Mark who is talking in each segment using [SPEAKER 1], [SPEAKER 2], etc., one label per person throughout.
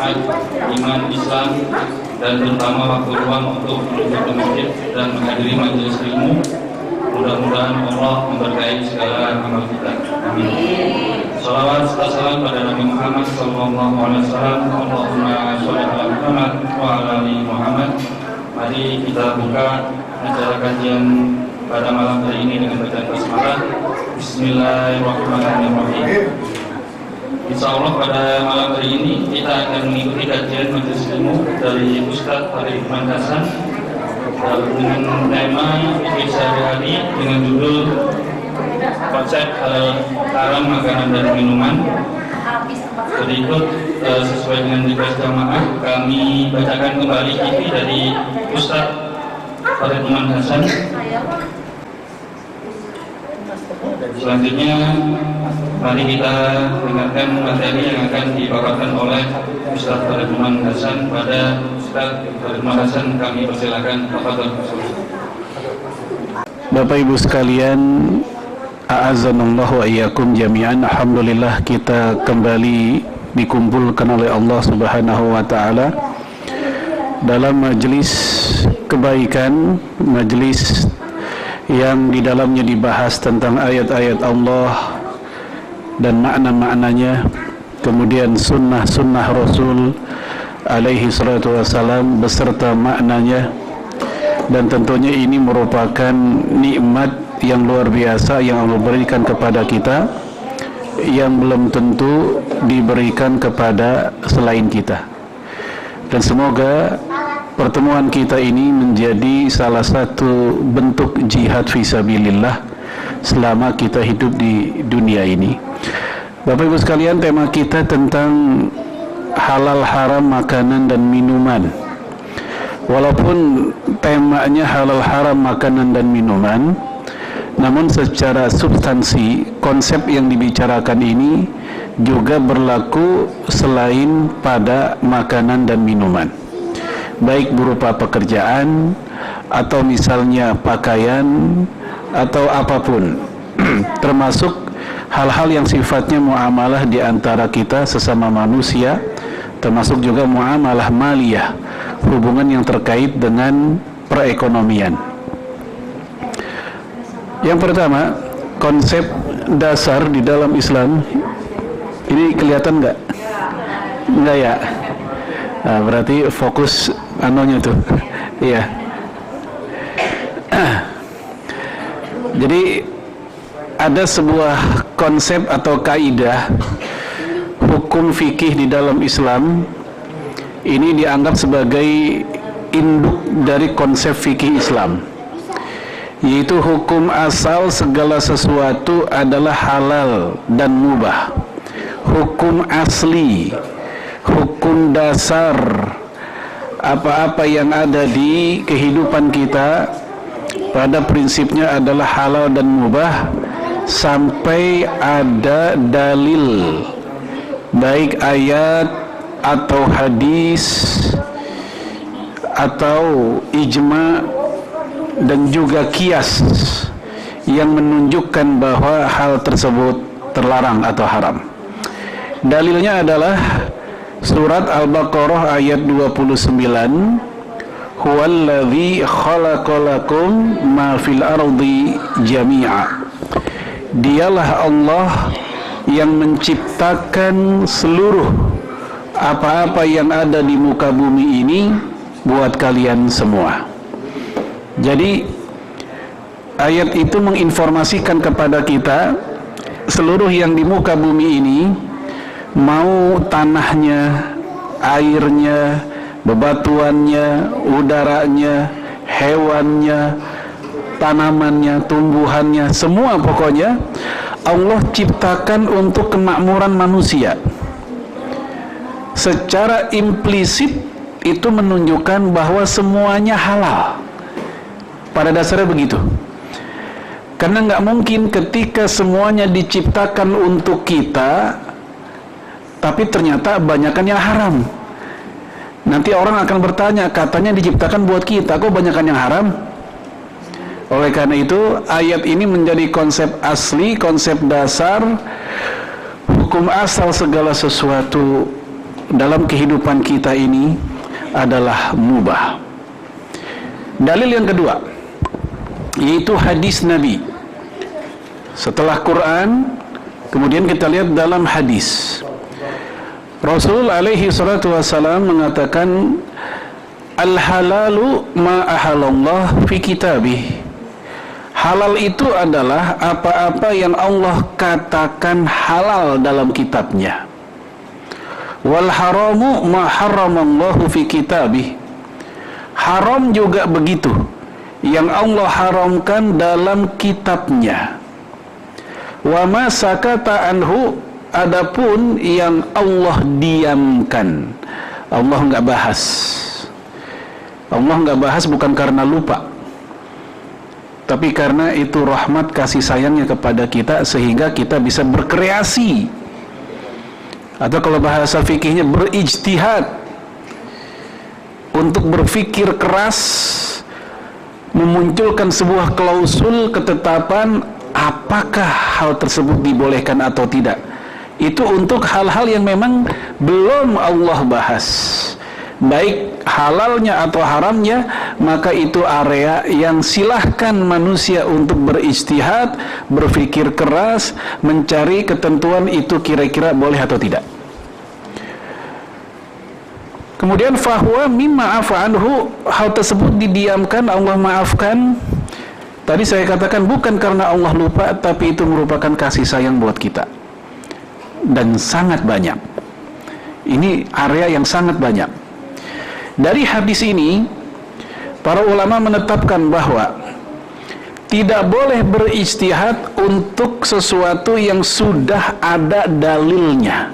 [SPEAKER 1] syariat, iman, Islam, dan terutama waktu luang untuk menuju ke masjid dan menghadiri majelis ilmu. Mudah-mudahan Allah memberkahi segala amal kita. Amin. Salawat serta salam pada Nabi Muhammad sallallahu alaihi wasallam. Allahumma sholli ala Muhammad wa ala ali Muhammad. Mari kita buka acara kajian pada malam hari ini dengan bacaan basmalah. Bismillahirrahmanirrahim. Insya Allah pada malam hari ini kita akan mengikuti kajian majelis ilmu dari Ustaz Farid Hikman Hasan dengan tema fikih sehari-hari dengan judul konsep halal haram makanan dan minuman. Berikut sesuai dengan tugas jamaah kami bacakan kembali kipi dari Ustaz Farid Hikman Hasan. Selanjutnya mari kita dengarkan materi yang akan dibawakan oleh Ustaz Farid Hikman Hasan. Pada Ustaz Farid Hikman Hasan kami persilakan.
[SPEAKER 2] Bapak Ibu sekalian, a'azzanallahu wa iyyakum jami'an. Alhamdulillah kita kembali dikumpulkan oleh Allah Subhanahu wa taala dalam majelis kebaikan, majelis yang di dalamnya dibahas tentang ayat-ayat Allah dan makna-maknanya, kemudian sunnah-sunnah Rasul alaihi salatu wassalam beserta maknanya. Dan tentunya ini merupakan nikmat yang luar biasa yang Allah berikan kepada kita, yang belum tentu diberikan kepada selain kita. Dan semoga pertemuan kita ini menjadi salah satu bentuk jihad fisabilillah selama kita hidup di dunia ini. Bapak Ibu sekalian, tema kita tentang halal haram makanan dan minuman. Walaupun temanya halal haram makanan dan minuman, namun secara substansi konsep yang dibicarakan ini juga berlaku selain pada makanan dan minuman, baik berupa pekerjaan atau misalnya pakaian atau apapun termasuk hal-hal yang sifatnya muamalah di antara kita sesama manusia, termasuk juga muamalah maliyah, hubungan yang terkait dengan perekonomian. Yang pertama, konsep dasar di dalam Islam ini kelihatan nggak? Nggak ya? Nah, berarti fokus anunya tuh. Iya. Jadi ada sebuah konsep atau kaidah hukum fikih di dalam Islam. Ini dianggap sebagai induk dari konsep fikih Islam, yaitu hukum asal segala sesuatu adalah halal dan mubah. Hukum asli, hukum dasar apa-apa yang ada di kehidupan kita pada prinsipnya adalah halal dan mubah sampai ada dalil, baik ayat atau hadis atau ijma dan juga qiyas yang menunjukkan bahwa hal tersebut terlarang atau haram. Dalilnya adalah surat Al-Baqarah ayat 29, huwallazi khalaqalakum ma fil ardi jami'a. Dialah Allah yang menciptakan seluruh apa-apa yang ada di muka bumi ini buat kalian semua. Jadi ayat itu menginformasikan kepada kita seluruh yang di muka bumi ini, mau tanahnya, airnya, bebatuannya, udaranya, hewannya, tanamannya, tumbuhannya, semua pokoknya Allah ciptakan untuk kemakmuran manusia. Secara implisit itu menunjukkan bahwa semuanya halal. Pada dasarnya begitu. Karena nggak mungkin ketika semuanya diciptakan untuk kita, tapi ternyata banyakan yang haram. Nanti orang akan bertanya, katanya diciptakan buat kita, kok banyakan yang haram? Oleh karena itu, ayat ini menjadi konsep asli, konsep dasar, hukum asal segala sesuatu dalam kehidupan kita ini adalah mubah. Dalil yang kedua yaitu hadis Nabi. Setelah Quran, kemudian kita lihat dalam hadis. Rasul alaihi salatu wassalam mengatakan, al-halalu ma ahalallah fi kitabih. Halal itu adalah apa-apa yang Allah katakan halal dalam kitabnya. Wal haramu ma haramallahu fi kitabih. Haram juga begitu, yang Allah haramkan dalam kitabnya. Wa ma sakata anhu, adapun yang Allah diamkan, Allah enggak bahas. Allah enggak bahas bukan karena lupa, tapi karena itu rahmat kasih sayangnya kepada kita, sehingga kita bisa berkreasi, atau kalau bahasa fikihnya berijtihad, untuk berpikir keras, memunculkan sebuah klausul ketetapan apakah hal tersebut dibolehkan atau tidak. Itu untuk hal-hal yang memang belum Allah bahas, baik halalnya atau haramnya, maka itu area yang silahkan manusia untuk berijtihad, berpikir keras, mencari ketentuan itu kira-kira boleh atau tidak. Kemudian fahuwa mimma afa anhu, hal tersebut didiamkan, Allah maafkan. Tadi saya katakan bukan karena Allah lupa, tapi itu merupakan kasih sayang buat kita, dan sangat banyak. Ini area yang sangat banyak. Dari hadis ini, para ulama menetapkan bahwa tidak boleh berijtihad untuk sesuatu yang sudah ada dalilnya.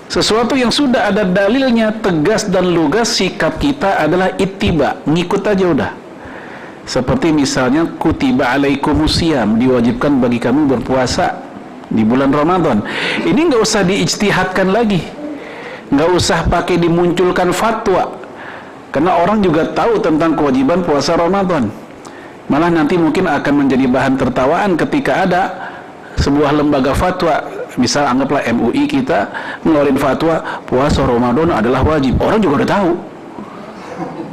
[SPEAKER 2] Sesuatu yang sudah ada dalilnya, tegas dan lugas, sikap kita adalah ittiba, ngikut aja udah. Seperti misalnya kutiba alaikumusiyam, diwajibkan bagi kami berpuasa di bulan Ramadan. Ini nggak usah diijtihadkan lagi, nggak usah pakai dimunculkan fatwa, karena orang juga tahu tentang kewajiban puasa Ramadan. Malah nanti mungkin akan menjadi bahan tertawaan ketika ada sebuah lembaga fatwa, misal anggaplah MUI kita ngeluarin fatwa puasa Ramadan adalah wajib. Orang juga udah tahu.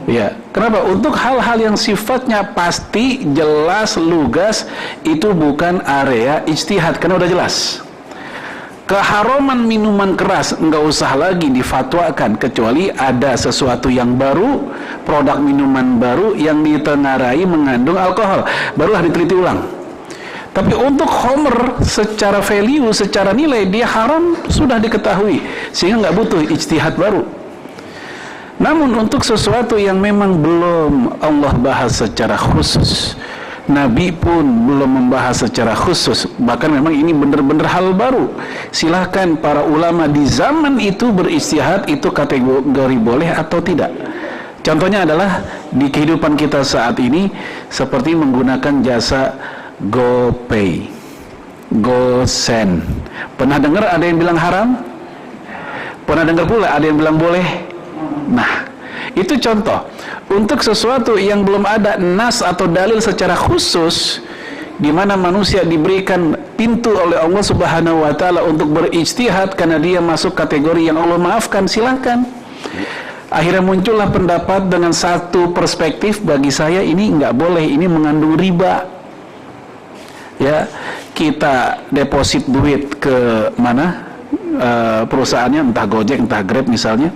[SPEAKER 2] Ya, kenapa? Untuk hal-hal yang sifatnya pasti, jelas, lugas, itu bukan area ijtihad, karena udah jelas. Keharaman minuman keras nggak usah lagi difatwakan, kecuali ada sesuatu yang baru, produk minuman baru yang ditenarai mengandung alkohol, barulah diteliti ulang. Tapi untuk khamr secara value, secara nilai dia haram sudah diketahui, sehingga nggak butuh ijtihad baru. Namun untuk sesuatu yang memang belum Allah bahas secara khusus, Nabi pun belum membahas secara khusus, bahkan memang ini benar-benar hal baru, silahkan para ulama di zaman itu berijtihad, itu kategori boleh atau tidak. Contohnya adalah di kehidupan kita saat ini, seperti menggunakan jasa GoPay, GoSend. Pernah dengar ada yang bilang haram? Pernah dengar pula ada yang bilang boleh? Nah, itu contoh untuk sesuatu yang belum ada nas atau dalil secara khusus, di mana manusia diberikan pintu oleh Allah Subhanahu wa taala untuk berijtihad karena dia masuk kategori yang Allah maafkan, silakan. Akhirnya muncullah pendapat dengan satu perspektif, bagi saya ini nggak boleh, ini mengandung riba. Ya, kita deposit duit ke mana perusahaannya, entah Gojek, entah Grab misalnya.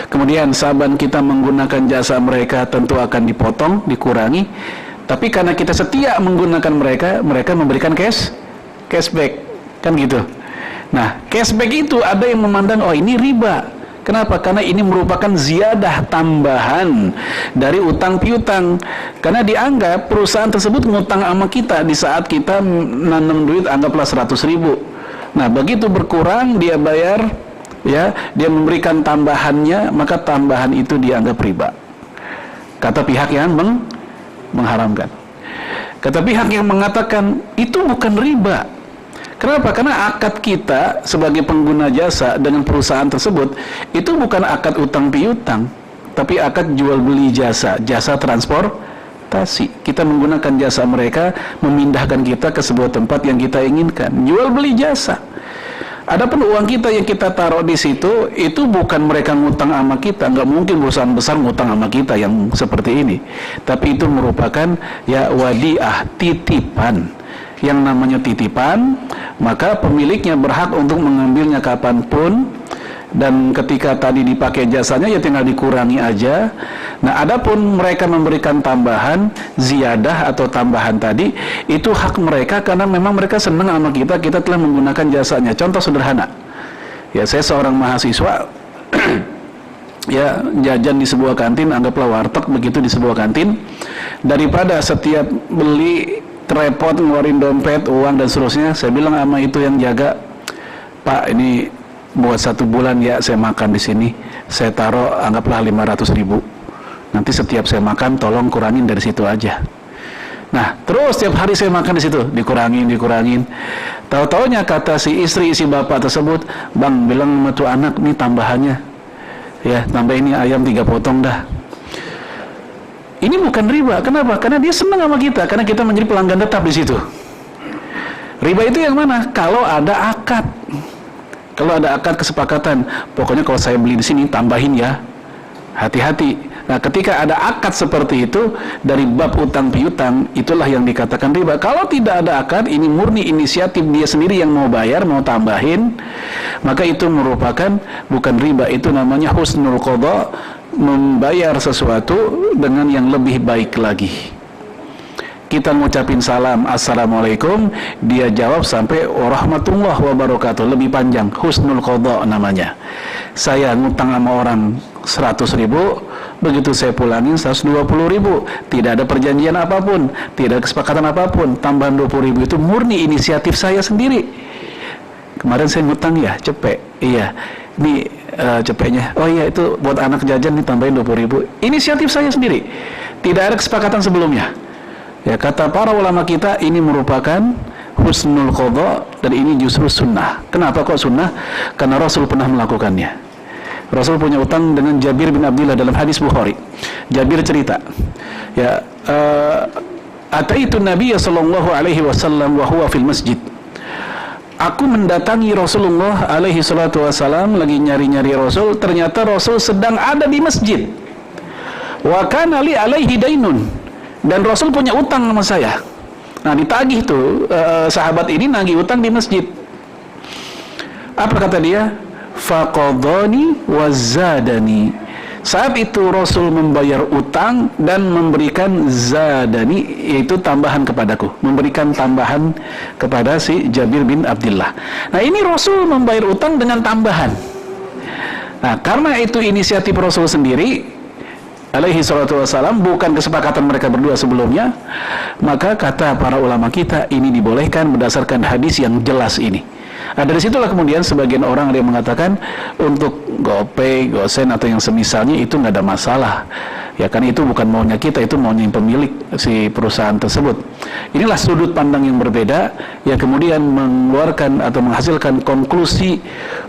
[SPEAKER 2] Kemudian saban kita menggunakan jasa mereka tentu akan dipotong, dikurangi. Tapi karena kita setia menggunakan mereka, mereka memberikan cashback, kan gitu. Nah, cashback itu ada yang memandang, oh ini riba. Kenapa? Karena ini merupakan ziyadah tambahan dari utang piutang. Karena dianggap perusahaan tersebut ngutang sama kita di saat kita nanam duit, anggaplah 100.000. Nah, begitu berkurang dia bayar, ya, dia memberikan tambahannya, maka tambahan itu dianggap riba, kata pihak yang mengharamkan. Kata pihak yang mengatakan itu bukan riba. Kenapa? Karena akad kita sebagai pengguna jasa dengan perusahaan tersebut itu bukan akad utang piutang, tapi akad jual beli jasa, jasa transportasi. Kita menggunakan jasa mereka memindahkan kita ke sebuah tempat yang kita inginkan, jual beli jasa. Adapun uang kita yang kita taruh di situ, itu bukan mereka ngutang sama kita, nggak mungkin perusahaan besar ngutang sama kita yang seperti ini. Tapi itu merupakan ya wadiah, titipan. Yang namanya titipan, maka pemiliknya berhak untuk mengambilnya kapanpun, dan ketika tadi dipakai jasanya ya tinggal dikurangi aja. Nah, adapun mereka memberikan tambahan, ziyadah atau tambahan tadi, itu hak mereka karena memang mereka senang sama kita, kita telah menggunakan jasanya. Contoh sederhana, ya saya seorang mahasiswa ya jajan di sebuah kantin, anggaplah warteg begitu di sebuah kantin, daripada setiap beli repot ngeluarin dompet, uang dan seterusnya, saya bilang sama itu yang jaga, Pak, ini buat 1 bulan ya saya makan di sini, saya taruh anggaplah 500.000. Nanti setiap saya makan tolong kurangin dari situ aja. Nah, terus setiap hari saya makan di situ, dikurangin. Tahu-taunya kata si istri, si bapak tersebut, Bang, bilang sama tuh anak nih tambahannya. Ya, tambah ini ayam 3 potong dah. Ini bukan riba. Kenapa? Karena dia senang sama kita, karena kita menjadi pelanggan tetap di situ. Riba itu yang mana? Kalau ada akad. Kalau ada akad kesepakatan, pokoknya kalau saya beli di sini tambahin ya, hati-hati. Nah, ketika ada akad seperti itu dari bab utang piutang, itulah yang dikatakan riba. Kalau tidak ada akad, ini murni inisiatif dia sendiri yang mau bayar, mau tambahin, maka itu merupakan bukan riba, itu namanya husnul qadha, membayar sesuatu dengan yang lebih baik lagi. Kita ngucapin salam, assalamualaikum, dia jawab sampai warahmatullahi wabarakatuh, lebih panjang, husnul qadha namanya. Saya ngutang sama orang 100.000, begitu saya pulangin 120.000, tidak ada perjanjian apapun, tidak ada kesepakatan apapun, tambahan 20.000 itu murni inisiatif saya sendiri. Kemarin saya ngutang ya, cepek, iya, ini cepeknya, oh iya itu buat anak jajan ditambahin 20.000, inisiatif saya sendiri, tidak ada kesepakatan sebelumnya. Ya, kata para ulama kita ini merupakan husnul qadha, dan ini justru sunnah. Kenapa kok sunnah? Karena Rasul pernah melakukannya. Rasul punya utang dengan Jabir bin Abdullah dalam hadis Bukhari. Jabir cerita, ya, ataitu Nabiya sallallahu alaihi wasallam wa huwa fil masjid. Aku mendatangi Rasulullah alaihi salatu wasallam, lagi nyari-nyari Rasul, ternyata Rasul sedang ada di masjid. Wa kana li alaihi dainun, dan Rasul punya utang sama saya. Nah, ditagih tuh sahabat ini nagih utang di masjid. Apa kata dia? Faqadani wazadani. Saat itu Rasul membayar utang dan memberikan zadani, yaitu tambahan kepadaku, memberikan tambahan kepada si Jabir bin Abdullah. Nah, ini Rasul membayar utang dengan tambahan. Nah, karena itu inisiatif Rasul sendiri alaihi salatu wassalam, bukan kesepakatan mereka berdua sebelumnya, maka kata para ulama kita ini dibolehkan berdasarkan hadis yang jelas ini. Nah, dari situlah kemudian sebagian orang ada yang mengatakan untuk GoPay, GoSend atau yang semisalnya itu nggak ada masalah. Ya kan, itu bukan maunya kita, itu maunya yang pemilik si perusahaan tersebut. Inilah sudut pandang yang berbeda, ya kemudian mengeluarkan atau menghasilkan konklusi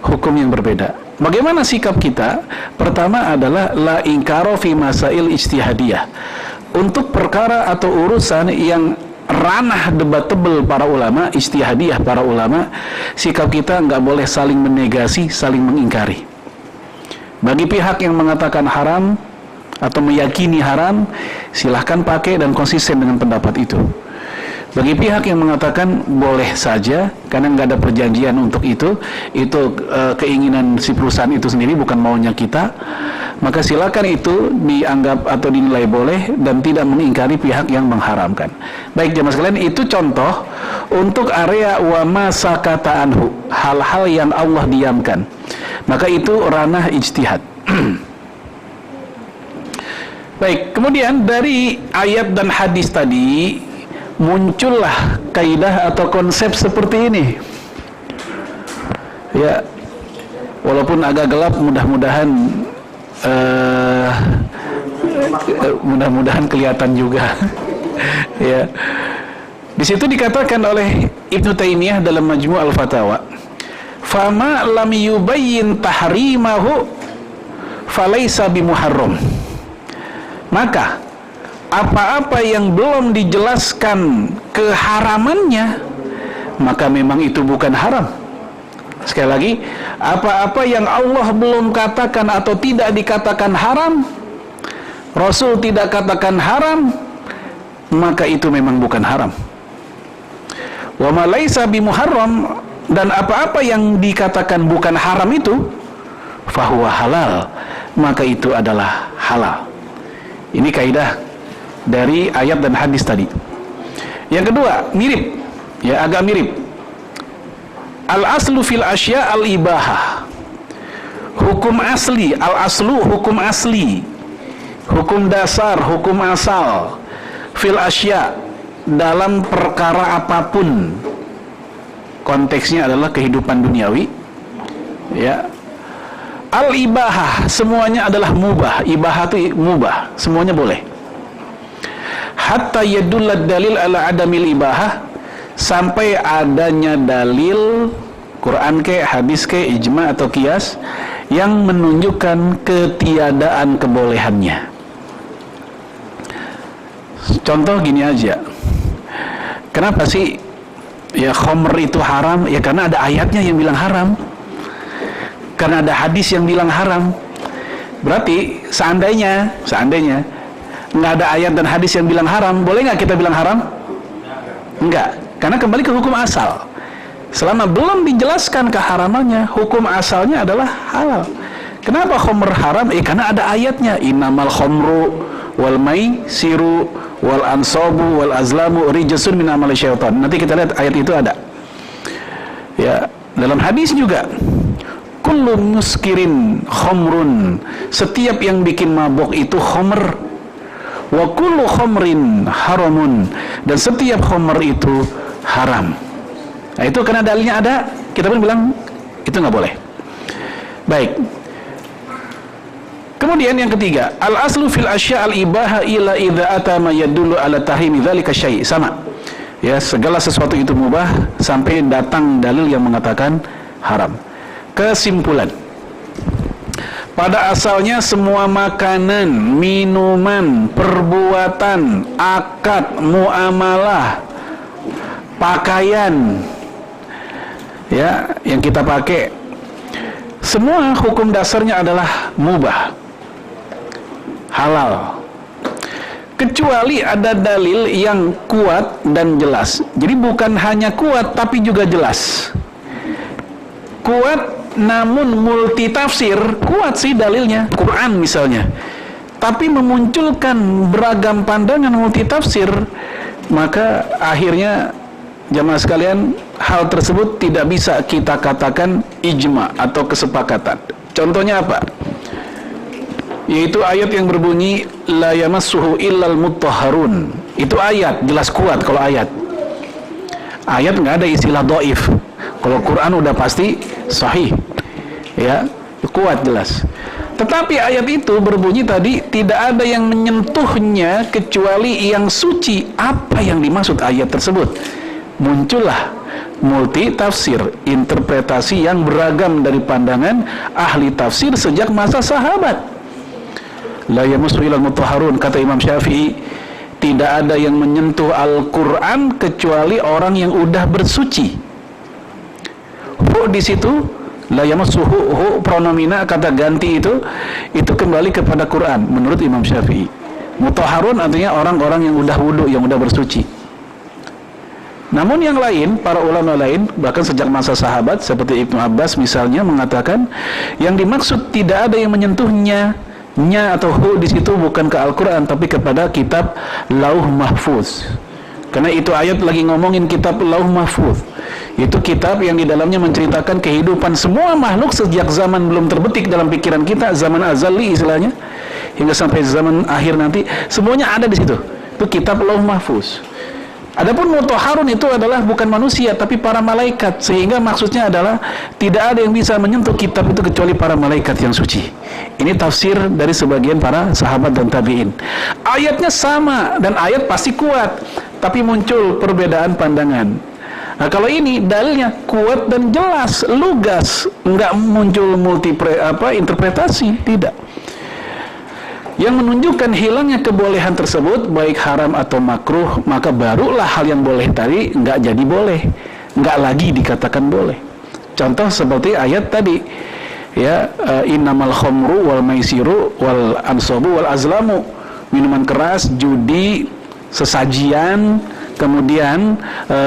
[SPEAKER 2] hukum yang berbeda. Bagaimana sikap kita? Pertama adalah la inkaro fi masail ijtihadiyah. Untuk perkara atau urusan yang ranah debatable para ulama, ijtihadiyah para ulama, sikap kita nggak boleh saling menegasi, saling mengingkari. Bagi pihak yang mengatakan haram atau meyakini haram, silahkan pakai dan konsisten dengan pendapat itu. Bagi pihak yang mengatakan boleh saja karena nggak ada perjanjian untuk itu keinginan si perusahaan itu sendiri, bukan maunya kita, maka silakan itu dianggap atau dinilai boleh dan tidak mengingkari pihak yang mengharamkan. Baik jemaah sekalian, itu contoh untuk area wa ma sakata anhu, hal-hal yang Allah diamkan, maka itu ranah ijtihad. Baik, kemudian dari ayat dan hadis tadi muncullah kaidah atau konsep seperti ini. Ya, walaupun agak gelap, mudah-mudahan kelihatan juga. Ya, di situ dikatakan oleh Ibnu Taimiyah dalam Majmu' al-Fatawa, fama lam yubayyin tahrimahu falaysa bimuharram. Maka apa-apa yang belum dijelaskan keharamannya, maka memang itu bukan haram. Sekali lagi, apa-apa yang Allah belum katakan atau tidak dikatakan haram, Rasul tidak katakan haram, maka itu memang bukan haram. Wa ma laisa bimuharram, dan apa-apa yang dikatakan bukan haram itu fahuwa halal, maka itu adalah halal. Ini kaidah dari ayat dan hadis tadi. Yang kedua, mirip, ya agak mirip. Al-aslu fil asya al-ibahah. Hukum asli, al-aslu hukum asli, hukum dasar, hukum asal fil asya, dalam perkara apapun, konteksnya adalah kehidupan duniawi, ya. Al-ibahah, semuanya adalah mubah. Ibahah itu mubah, semuanya boleh. Hatta yadullad dalil ala adamil ibahah, sampai adanya dalil Quran ke, hadis ke, ijma atau qiyas yang menunjukkan ketiadaan kebolehannya. Contoh gini aja. Kenapa sih ya khamr itu haram? Ya karena ada ayatnya yang bilang haram. Karena ada hadis yang bilang haram. Berarti seandainya nggak ada ayat dan hadis yang bilang haram, boleh nggak kita bilang haram? Enggak, karena kembali ke hukum asal. Selama belum dijelaskan keharamannya, hukum asalnya adalah halal. Kenapa khamr haram? Karena ada ayatnya, innamal khamru wal maisiru wal ansabu wal azlamu rijsun min amali syaitan. Nanti kita lihat ayat itu ada. Ya, dalam hadis juga, kullu muskirin khamrun, setiap yang bikin mabok itu khamr. Wa kullu khamrin haramun, dan setiap khamr itu haram. Nah, itu karena dalilnya ada, kita pun bilang itu nggak boleh. Baik. Kemudian yang ketiga, al-aslu fil asya al-ibaha ila idza ata ma yadullu ala tahrimi dzalika syai'. Sama. Ya, segala sesuatu itu mubah sampai datang dalil yang mengatakan haram. Kesimpulan, pada asalnya semua makanan, minuman, perbuatan, akad, muamalah, pakaian, ya, yang kita pakai, semua hukum dasarnya adalah mubah, halal, kecuali ada dalil yang kuat dan jelas. Jadi bukan hanya kuat tapi juga jelas. Kuat namun multi tafsir, kuat sih dalilnya, Quran misalnya, tapi memunculkan beragam pandangan multi tafsir, maka akhirnya jamaah sekalian, hal tersebut tidak bisa kita katakan ijma atau kesepakatan. Contohnya apa? Yaitu ayat yang berbunyi la yamassuhu illal mutahharun. Itu ayat, jelas kuat kalau ayat. Ayat nggak ada istilah dhaif. Kalau Quran udah pasti sahih. Ya, kuat jelas. Tetapi ayat itu berbunyi tadi tidak ada yang menyentuhnya kecuali yang suci. Apa yang dimaksud ayat tersebut? Muncullah multi tafsir, interpretasi yang beragam dari pandangan ahli tafsir sejak masa sahabat. La yamassu ilal mutahharun, kata Imam Syafi'i, tidak ada yang menyentuh Al-Quran kecuali orang yang udah bersuci. Di situ la yamassuhu, hu pronomina, kata ganti itu kembali kepada Quran menurut Imam Syafi'i. Mutahharun artinya orang-orang yang udah wudu, yang udah bersuci. Namun yang lain, para ulama lain, bahkan sejak masa sahabat seperti Ibnu Abbas misalnya, mengatakan yang dimaksud tidak ada yang menyentuhnya, nya atau hu di situ bukan ke Al-Quran tapi kepada kitab Lauh Mahfuz. Karena itu ayat lagi ngomongin kitab Lauh Mahfuz. Itu kitab yang di dalamnya menceritakan kehidupan semua makhluk sejak zaman belum terbetik dalam pikiran kita, zaman azali istilahnya, hingga sampai zaman akhir nanti, semuanya ada di situ. Itu kitab Lauh Mahfuz. Adapun mutahharun itu adalah bukan manusia tapi para malaikat, sehingga maksudnya adalah tidak ada yang bisa menyentuh kitab itu kecuali para malaikat yang suci. Ini tafsir dari sebagian para sahabat dan tabi'in. Ayatnya sama dan ayat pasti kuat, tapi muncul perbedaan pandangan. Nah, kalau ini dalilnya kuat dan jelas, lugas, enggak muncul interpretasi, tidak. Yang menunjukkan hilangnya kebolehan tersebut, baik haram atau makruh, maka barulah hal yang boleh tadi nggak jadi boleh, nggak lagi dikatakan boleh. Contoh seperti ayat tadi, ya, innamal khamru wal maisiru wal ansabu wal azlamu, minuman keras, judi, sesajian, kemudian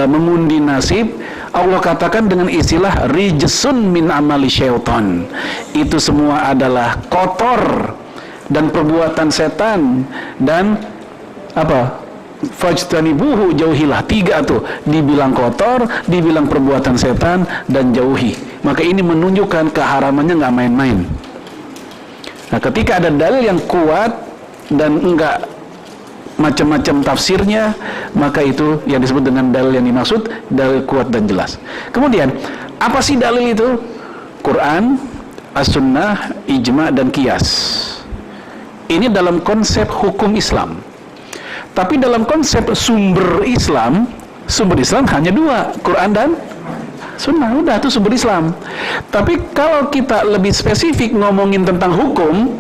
[SPEAKER 2] mengundi nasib, Allah katakan dengan istilah rijsun min amali syaitan. Itu semua adalah kotor dan perbuatan setan, dan apa? Fajtanibuhu, jauhilah. 3 tuh, dibilang kotor, dibilang perbuatan setan, dan jauhi. Maka ini menunjukkan keharamannya nggak main-main. Nah, ketika ada dalil yang kuat dan enggak macam-macam tafsirnya, maka itu yang disebut dengan dalil yang dimaksud, dalil kuat dan jelas. Kemudian, apa sih dalil itu? Quran, as-sunnah, ijma, dan qiyas. Ini dalam konsep hukum Islam. Tapi dalam konsep sumber Islam hanya 2, Quran dan sunnah. Udah, itu sumber Islam. Tapi kalau kita lebih spesifik ngomongin tentang hukum,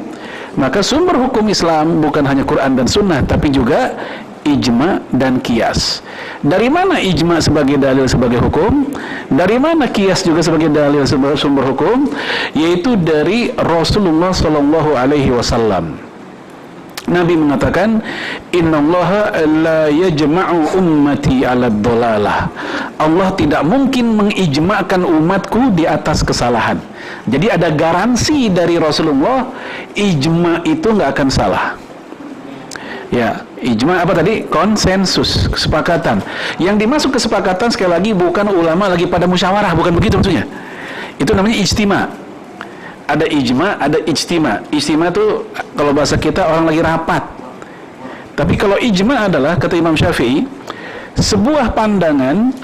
[SPEAKER 2] maka sumber hukum Islam bukan hanya Quran dan sunnah, tapi juga ijma dan qiyas. Dari mana ijma sebagai dalil sebagai hukum? Dari mana qiyas juga sebagai dalil sebagai sumber hukum? Yaitu dari Rasulullah SAW. Nabi mengatakan, innallaha la yajma'u ummati 'ala dhalalah. Allah tidak mungkin mengijma'kan umatku di atas kesalahan. Jadi ada garansi dari Rasulullah, ijma' itu nggak akan salah. Ya, ijma' apa tadi? Konsensus, kesepakatan. Yang dimasuk kesepakatan sekali lagi bukan ulama lagi pada musyawarah, bukan begitu maksudnya. Itu namanya ijtima'. Ada ijma, ada ijtima. Ijtima itu kalau bahasa kita orang lagi rapat. Tapi kalau ijma adalah, kata Imam Syafi'i, sebuah pandangan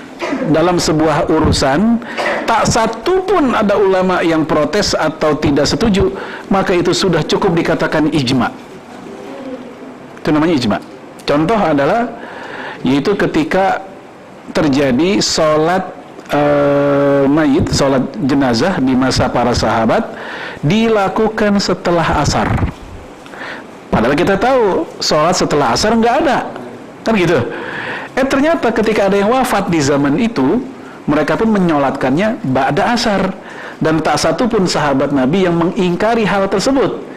[SPEAKER 2] dalam sebuah urusan, tak satu pun ada ulama yang protes atau tidak setuju, maka itu sudah cukup dikatakan ijma. Itu namanya ijma. Contoh adalah, yaitu ketika terjadi sholat mayit, sholat jenazah di masa para sahabat, dilakukan setelah asar. Padahal kita tahu sholat setelah asar nggak ada, kan gitu. Ternyata ketika ada yang wafat di zaman itu, mereka pun menyolatkannya ba'da asar, dan tak satu pun sahabat Nabi yang mengingkari hal tersebut.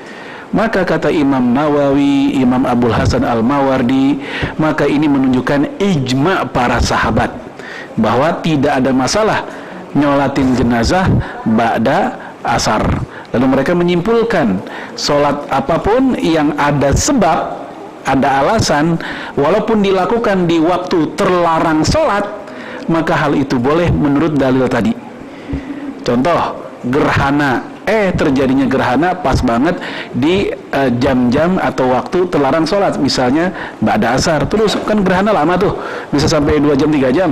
[SPEAKER 2] Maka kata Imam Nawawi, Imam Abul Hasan Al-Mawardi, maka ini menunjukkan ijma para sahabat bahwa tidak ada masalah nyolatin jenazah ba'da asar. Lalu mereka menyimpulkan, sholat apapun yang ada sebab, ada alasan, walaupun dilakukan di waktu terlarang sholat, maka hal itu boleh menurut dalil tadi. Contoh, gerhana, terjadinya gerhana pas banget di jam-jam atau waktu terlarang sholat, misalnya ba'da asar. Terus kan gerhana lama tuh, bisa sampai 2 jam 3 jam.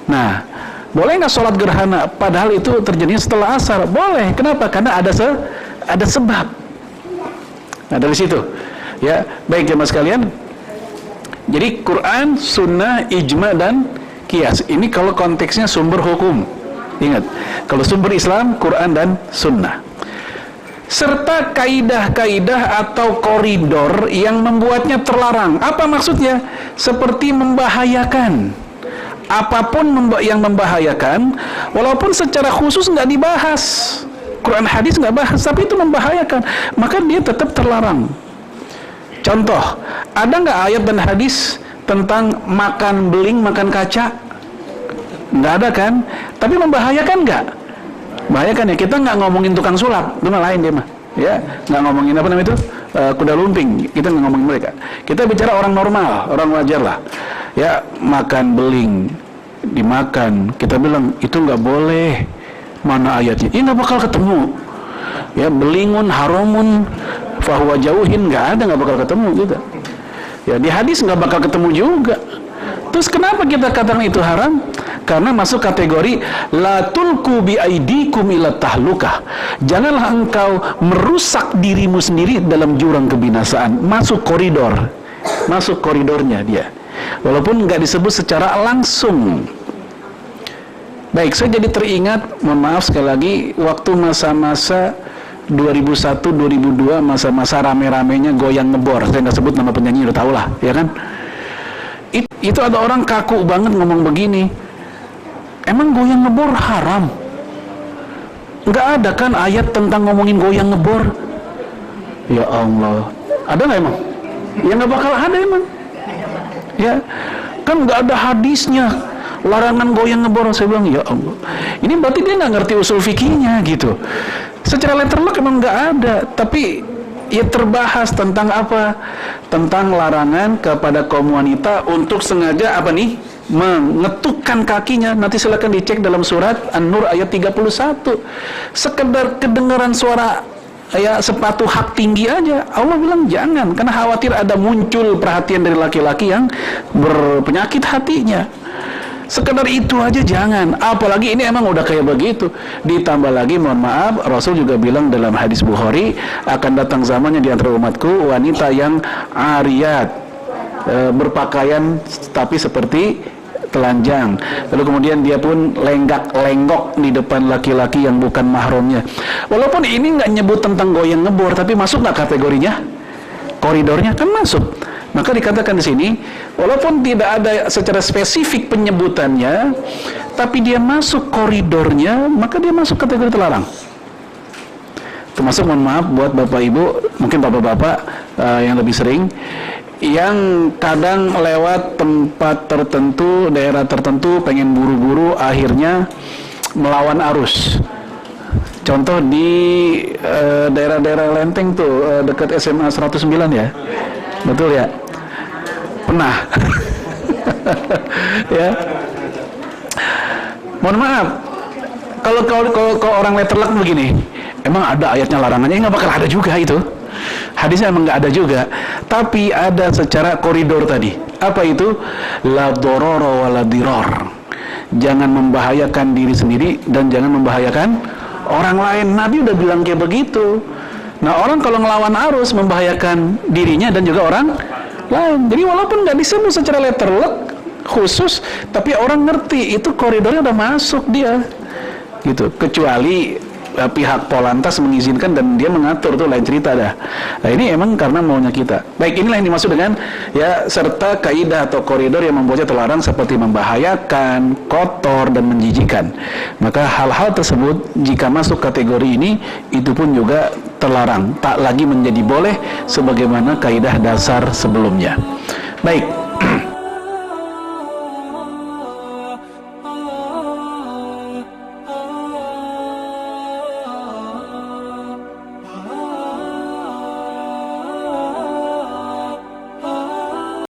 [SPEAKER 2] Nah, boleh nggak sholat gerhana padahal itu terjadi setelah asar? Boleh. Kenapa? Karena ada sebab. Nah, dari situ, ya. Baik jemaah sekalian, jadi Quran, sunnah, ijma, dan qiyas. Ini kalau konteksnya sumber hukum. Ingat, kalau sumber Islam, Quran dan sunnah. Serta kaidah-kaidah atau koridor yang membuatnya terlarang. Apa maksudnya? Seperti membahayakan. Apapun yang membahayakan, walaupun secara khusus nggak dibahas, Quran hadis nggak bahas, tapi itu membahayakan, maka dia tetap terlarang. Contoh, ada nggak ayat dan hadis tentang makan beling, makan kaca? Nggak ada kan? Tapi membahayakan nggak? Membahayakan ya. Kita nggak ngomongin tukang sulap, itu mah lain dia mah. Ya, nggak ngomongin apa namanya itu kuda lumping. Kita nggak ngomongin mereka. Kita bicara orang normal, orang wajar lah. Ya, makan beling dimakan, kita bilang itu nggak boleh. Mana ayatnya? Ini nggak bakal ketemu. Ya, belingun haramun fahuwa jauhin, nggak ada, nggak bakal ketemu gitu. Ya, di hadis nggak bakal ketemu juga. Terus kenapa kita katakan itu haram? Karena masuk kategori la tulku bi aidikum ila tahlukah. Janganlah engkau merusak dirimu sendiri dalam jurang kebinasaan. Masuk koridor, masuk koridornya dia. Walaupun nggak disebut secara langsung. Baik, saya jadi teringat, mohon maaf sekali lagi, waktu masa-masa 2001-2002, masa-masa rame-ramenya goyang ngebor. Saya nggak sebut nama penyanyi, udah tau lah, ya kan? Itu ada orang kaku banget ngomong begini, emang goyang ngebor haram? Nggak ada kan ayat tentang ngomongin goyang ngebor. Ya Allah, ada nggak emang? Ya nggak bakal ada emang. Ya, kan nggak ada hadisnya larangan goyang ngebor. Saya bilang ya Allah, ini berarti dia nggak ngerti usul fikihnya gitu. Secara letterlock emang nggak ada, tapi ya terbahas tentang apa? Tentang larangan kepada kaum wanita untuk sengaja apa nih? Mengetukkan kakinya. Nanti silakan dicek dalam surat An-Nur ayat 31. Sekedar kedengaran suara ya sepatu hak tinggi aja, Allah bilang jangan, karena khawatir ada muncul perhatian dari laki-laki yang berpenyakit hatinya. Sekedar itu aja jangan, apalagi ini emang udah kayak begitu. Ditambah lagi, mohon maaf, Rasul juga bilang dalam hadis Bukhari, akan datang zamannya di antara umatku wanita yang ariyat, berpakaian tapi seperti telanjang, lalu kemudian dia pun lenggak-lenggok di depan laki-laki yang bukan mahramnya. Walaupun ini nggak nyebut tentang goyang ngebor, tapi masuk nggak kategorinya? Koridornya kan masuk. Maka dikatakan di sini, walaupun tidak ada secara spesifik penyebutannya, tapi dia masuk koridornya, maka dia masuk kategori terlarang. Termasuk, mohon maaf buat bapak ibu, mungkin bapak-bapak yang lebih sering, yang kadang lewat tempat tertentu, daerah tertentu, pengen buru-buru, akhirnya melawan arus. Contoh di daerah-daerah Lenteng tuh, dekat SMA 109 ya, betul ya? Pernah. Ya. Mohon maaf, kalau orang letterlock begini, emang ada ayatnya larangannya? Nggak bakal ada juga itu. Hadisnya emang nggak ada juga, tapi ada secara koridor tadi. Apa itu? La dororo wa la diror. Jangan membahayakan diri sendiri dan jangan membahayakan orang lain. Nabi udah bilang kayak begitu. Nah, orang kalau ngelawan arus membahayakan dirinya dan juga orang lain. Jadi walaupun nggak disebut secara letterlock khusus, tapi orang ngerti itu koridornya udah masuk dia, gitu. Kecuali pihak Polantas mengizinkan dan dia mengatur, tuh lain cerita dah. Nah, ini emang karena maunya kita. Baik, inilah yang dimaksud dengan ya serta kaidah atau koridor yang membuatnya terlarang seperti membahayakan, kotor dan menjijikan. Maka hal-hal tersebut jika masuk kategori ini itu pun juga terlarang, tak lagi menjadi boleh sebagaimana kaidah dasar sebelumnya. Baik.